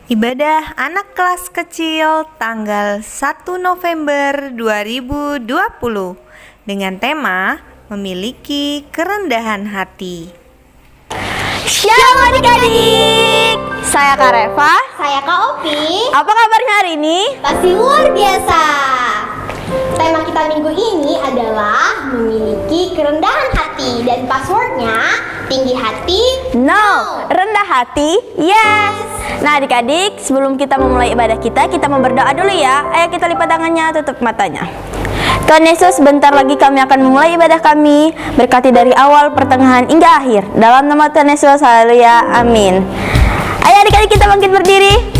Ibadah anak kelas kecil tanggal 1 November 2020 dengan tema memiliki kerendahan hati. Shalom adik-adik, saya Kak Reva. Saya Kak Opi. Apa kabarnya hari ini? Pasti luar biasa. Tema kita minggu ini adalah memiliki kerendahan hati. Dan passwordnya tinggi hati No, rendah hati yes. Nah adik-adik, sebelum kita memulai ibadah kita mau berdoa dulu ya. Ayo kita lipat tangannya, tutup matanya. Tuhan Yesus, bentar lagi kami akan memulai ibadah kami. Berkati dari awal, pertengahan, hingga akhir. Dalam nama Tuhan Yesus, haleluya, amin. Ayo adik-adik kita bangkit berdiri.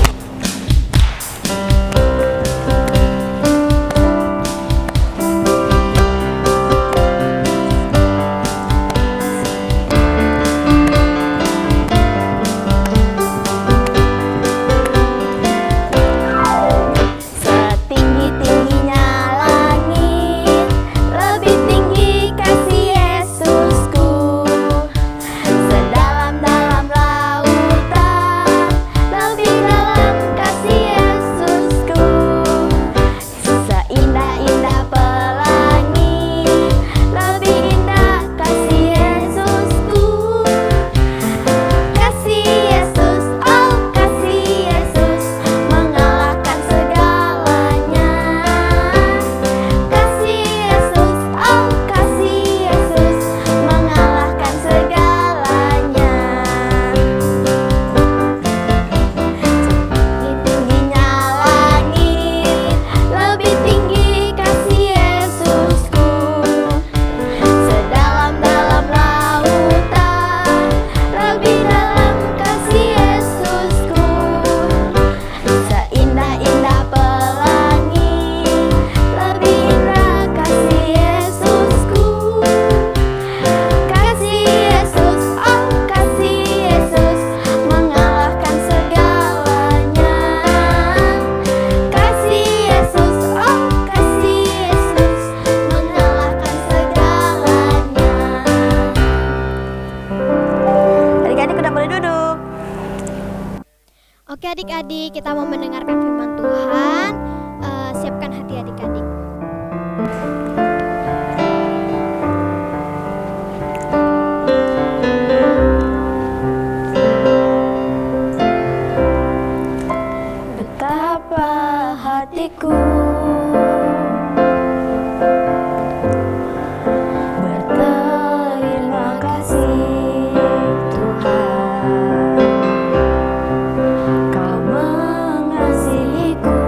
Oke adik-adik, kita mau mendengarkan firman Tuhan. Siapkan hati adik-adik. Betapa hatiku berterima kasih Tuhan, Kau mengasihiku,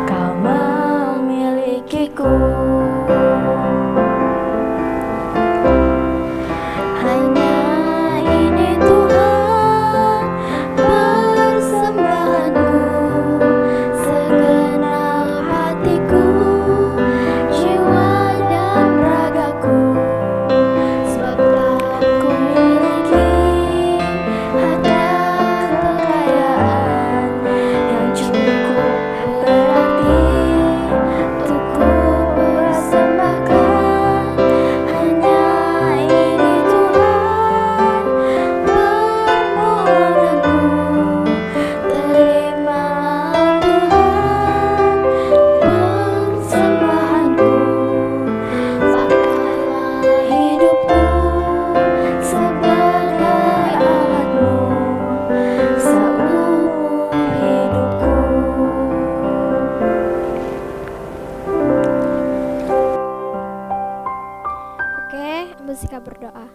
Kau memilikiku. Hanya ini Tuhan persembahanku, segenap hatiku, jiwa dan ragaku. Sebab tak ku miliki harta kekayaan yang cukup berarti untuk ku persembahkan. Hanya ini Tuhan permohonanku, terimalah Tuhan persembahanku. Pakailah hidupku sebagai alatmu seumur hidupku. Oke, ambil sikap berdoa.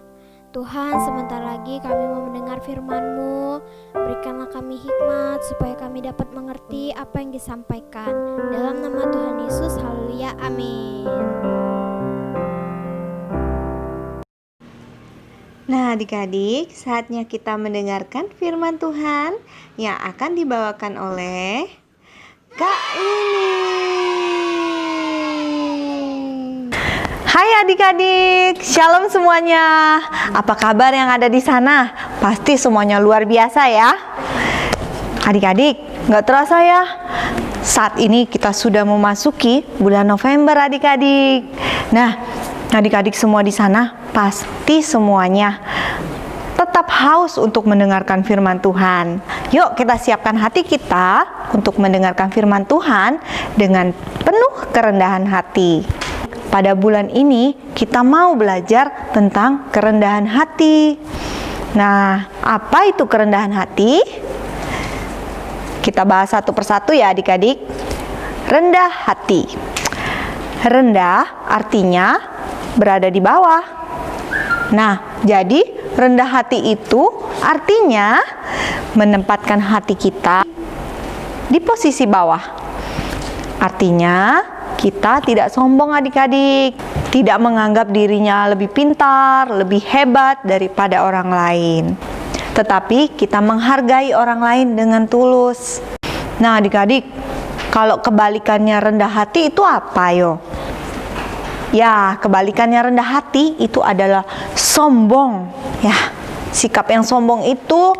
Tuhan, sebentar lagi kami mau mendengar firman-Mu. Berikanlah kami hikmat supaya kami dapat mengerti apa yang disampaikan. Dalam nama Tuhan Yesus, haleluya, amin. Nah adik-adik, saatnya kita mendengarkan firman Tuhan yang akan dibawakan oleh Kak Lini. Hai adik-adik, shalom semuanya. Apa kabar yang ada di sana? Pasti semuanya luar biasa ya. Adik-adik, nggak terasa ya? Saat ini kita sudah memasuki bulan November adik-adik. Nah, adik-adik semua di sana pasti semuanya tetap tetap haus untuk mendengarkan firman Tuhan. Yuk kita siapkan hati kita untuk mendengarkan firman Tuhan dengan penuh kerendahan hati. Pada bulan ini kita mau belajar tentang kerendahan hati. Nah, apa itu kerendahan hati? Kita bahas satu persatu ya adik-adik. Rendah hati. Rendah artinya berada di bawah. Nah, jadi rendah hati itu artinya menempatkan hati kita di posisi bawah. Artinya kita tidak sombong adik-adik, tidak menganggap dirinya lebih pintar, lebih hebat daripada orang lain. Tetapi kita menghargai orang lain dengan tulus. Nah adik-adik, kalau kebalikannya rendah hati itu apa yo? Ya, kebalikannya rendah hati itu adalah sombong. Ya, sikap yang sombong itu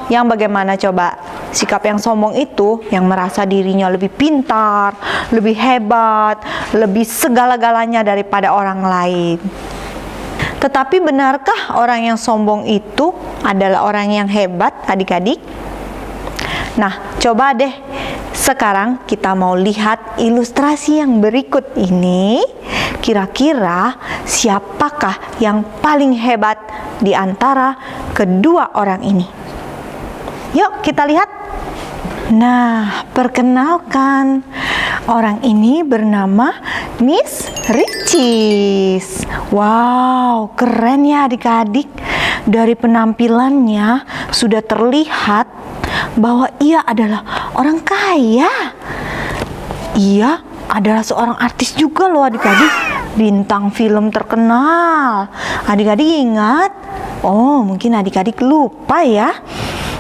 yang bagaimana coba? Sikap yang sombong itu yang merasa dirinya lebih pintar, lebih hebat, lebih segala-galanya daripada orang lain. Tetapi benarkah orang yang sombong itu adalah orang yang hebat, adik-adik? Nah, coba deh sekarang kita mau lihat ilustrasi yang berikut ini. Kira-kira siapakah yang paling hebat di antara kedua orang ini? Yuk kita lihat. Nah, perkenalkan, orang ini bernama Miss Ricis. Wow, keren ya adik-adik. Dari penampilannya sudah terlihat bahwa ia adalah orang kaya. Ia adalah seorang artis juga loh adik-adik, bintang film terkenal. Adik-adik ingat? Oh, mungkin adik-adik lupa ya.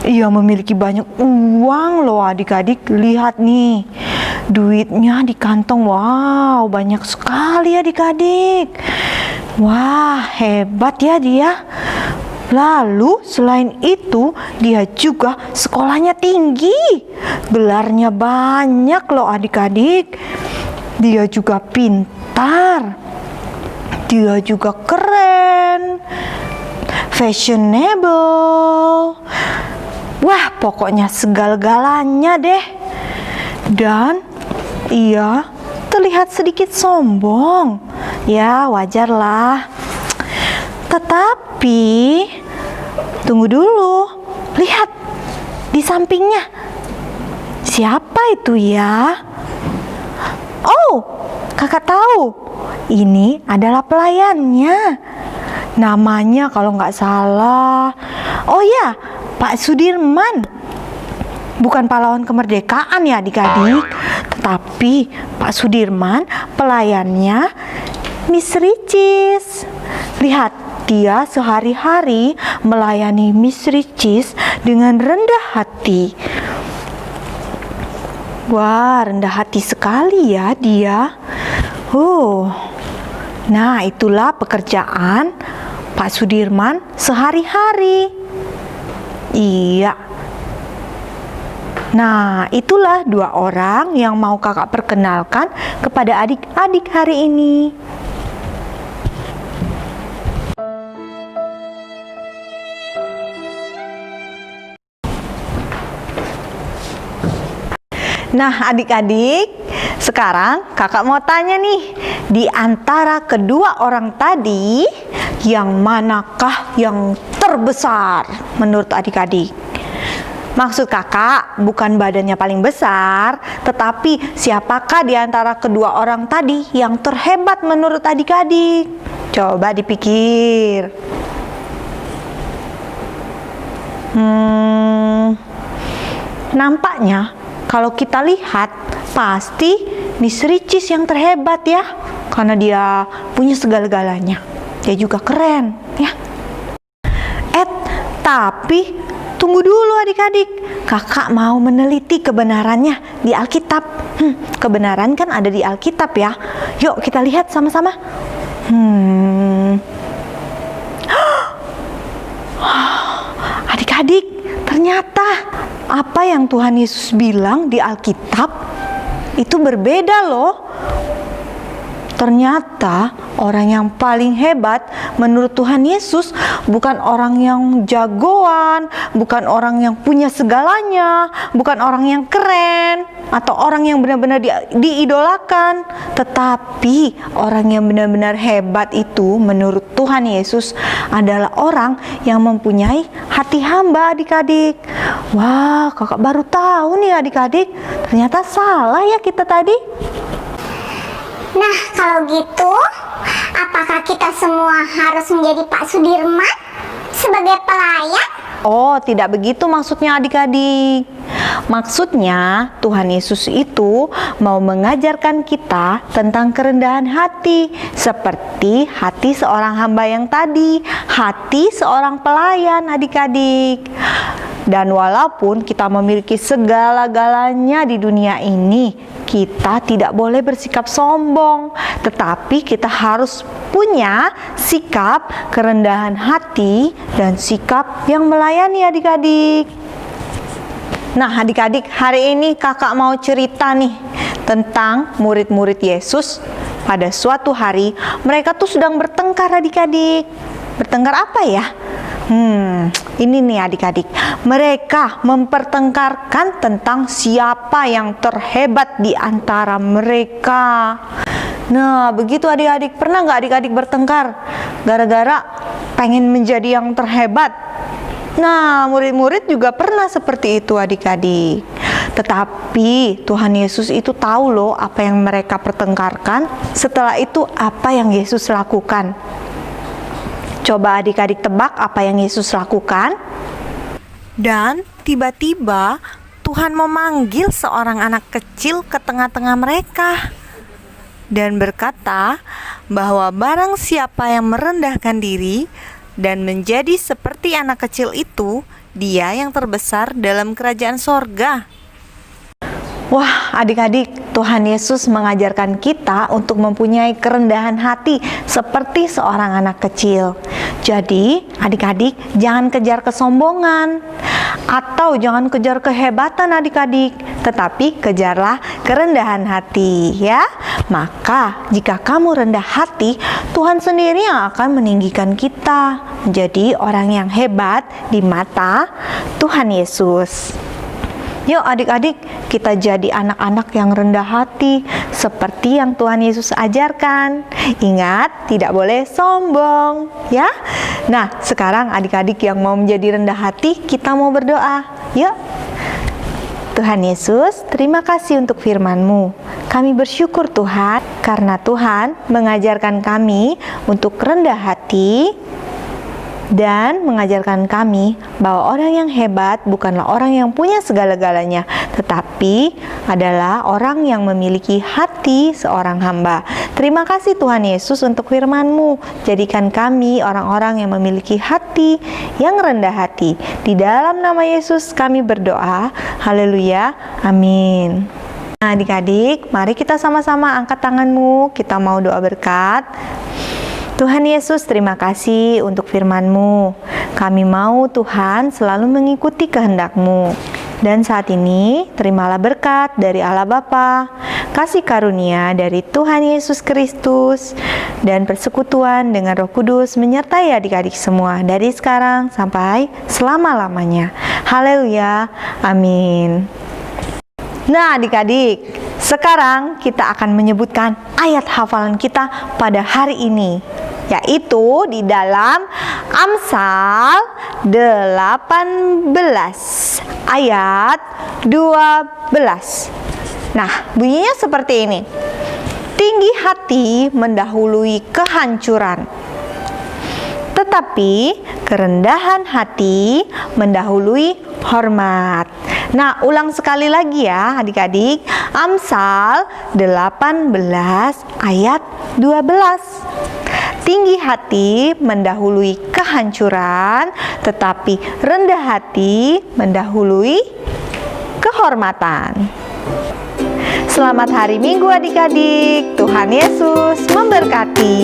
Ia memiliki banyak uang loh adik-adik. Lihat nih, duitnya di kantong. Wow, banyak sekali adik-adik. Wah, hebat ya dia. Lalu selain itu dia juga sekolahnya tinggi, gelarnya banyak loh adik-adik. Dia juga pintar, dia juga keren, fashionable. Wah, pokoknya segala-galanya deh. Dan ia terlihat sedikit sombong. Ya, wajarlah. Tetapi tunggu dulu, lihat di sampingnya. Siapa itu ya? Oh, kakak tahu. Ini adalah pelayannya. Namanya kalau nggak salah, oh ya, Pak Sudirman. Bukan pahlawan kemerdekaan ya adik-adik, tetapi Pak Sudirman pelayannya Miss Ricis. Lihat, dia sehari-hari melayani Miss Ricis dengan rendah hati. Wah, rendah hati sekali ya dia. Nah, itulah pekerjaan Pak Sudirman sehari-hari. Iya. Nah, itulah dua orang yang mau kakak perkenalkan kepada adik-adik hari ini. Nah adik-adik, sekarang kakak mau tanya nih, di antara kedua orang tadi, yang manakah yang terbesar menurut adik-adik? Maksud kakak bukan badannya paling besar, tetapi siapakah di antara kedua orang tadi yang terhebat menurut adik-adik? Coba dipikir. Nampaknya kalau kita lihat pasti Miss Ricis yang terhebat ya, karena dia punya segala-galanya. Dia juga keren ya. Tapi tunggu dulu adik-adik, kakak mau meneliti kebenarannya di Alkitab. Kebenaran kan ada di Alkitab ya. Yuk kita lihat sama-sama. Adik-adik, ternyata apa yang Tuhan Yesus bilang di Alkitab itu berbeda loh. Ternyata orang yang paling hebat menurut Tuhan Yesus bukan orang yang jagoan, bukan orang yang punya segalanya, bukan orang yang keren, atau orang yang benar-benar diidolakan. Tetapi orang yang benar-benar hebat itu menurut Tuhan Yesus adalah orang yang mempunyai hati hamba, adik-adik. Wah, kakak baru tahu nih adik-adik. Ternyata salah ya kita tadi. Nah, kalau gitu, apakah kita semua harus menjadi Pak Sudirman sebagai pelayan? Oh, tidak begitu maksudnya adik-adik. Maksudnya Tuhan Yesus itu mau mengajarkan kita tentang kerendahan hati, seperti hati seorang hamba yang tadi, hati seorang pelayan, adik-adik. Dan walaupun kita memiliki segala-galanya di dunia ini, kita tidak boleh bersikap sombong, tetapi kita harus punya sikap kerendahan hati dan sikap yang melayani, adik-adik. Nah, adik-adik, hari ini kakak mau cerita nih tentang murid-murid Yesus. Pada suatu hari mereka tuh sedang bertengkar, adik-adik. Bertengkar apa ya? Ini nih adik-adik, mereka mempertengkarkan tentang siapa yang terhebat di antara mereka. Nah, begitu adik-adik, pernah nggak adik-adik bertengkar gara-gara pengen menjadi yang terhebat? Nah, murid-murid juga pernah seperti itu adik-adik. Tetapi Tuhan Yesus itu tahu loh apa yang mereka pertengkarkan. Setelah itu apa yang Yesus lakukan? Coba adik-adik tebak apa yang Yesus lakukan? Dan tiba-tiba Tuhan memanggil seorang anak kecil ke tengah-tengah mereka dan berkata bahwa barang siapa yang merendahkan diri dan menjadi seperti anak kecil itu, dia yang terbesar dalam kerajaan sorga. Wah, adik-adik, Tuhan Yesus mengajarkan kita untuk mempunyai kerendahan hati seperti seorang anak kecil. Jadi, adik-adik, jangan kejar kesombongan atau jangan kejar kehebatan adik-adik, tetapi kejarlah kerendahan hati, ya. Maka, jika kamu rendah hati, Tuhan sendiri yang akan meninggikan kita menjadi orang yang hebat di mata Tuhan Yesus. Yuk adik-adik, kita jadi anak-anak yang rendah hati seperti yang Tuhan Yesus ajarkan. Ingat, tidak boleh sombong, ya. Nah, sekarang adik-adik yang mau menjadi rendah hati, kita mau berdoa. Yuk. Tuhan Yesus, terima kasih untuk firman-Mu. Kami bersyukur Tuhan, karena Tuhan mengajarkan kami untuk rendah hati dan mengajarkan kami bahwa orang yang hebat bukanlah orang yang punya segala-galanya, tetapi adalah orang yang memiliki hati seorang hamba. Terima kasih Tuhan Yesus untuk firman-Mu. Jadikan kami orang-orang yang memiliki hati yang rendah hati. Di dalam nama Yesus kami berdoa. Haleluya. Amin. Nah, adik-adik, mari kita sama-sama angkat tanganmu. Kita mau doa berkat. Tuhan Yesus, terima kasih untuk firman-Mu. Kami mau Tuhan selalu mengikuti kehendak-Mu. Dan saat ini, terimalah berkat dari Allah Bapa, kasih karunia dari Tuhan Yesus Kristus, dan persekutuan dengan Roh Kudus menyertai adik-adik semua dari sekarang sampai selama-lamanya. Haleluya. Amin. Nah, adik-adik, sekarang kita akan menyebutkan ayat hafalan kita pada hari ini, yaitu di dalam Amsal 18 ayat 12. Nah, bunyinya seperti ini. Tinggi hati mendahului kehancuran, tetapi kerendahan hati mendahului hormat. Nah, ulang sekali lagi ya adik-adik. Amsal 18 ayat 12. Tinggi hati mendahului kehancuran, tetapi rendah hati mendahului kehormatan. Selamat hari Minggu adik-adik. Tuhan Yesus memberkati.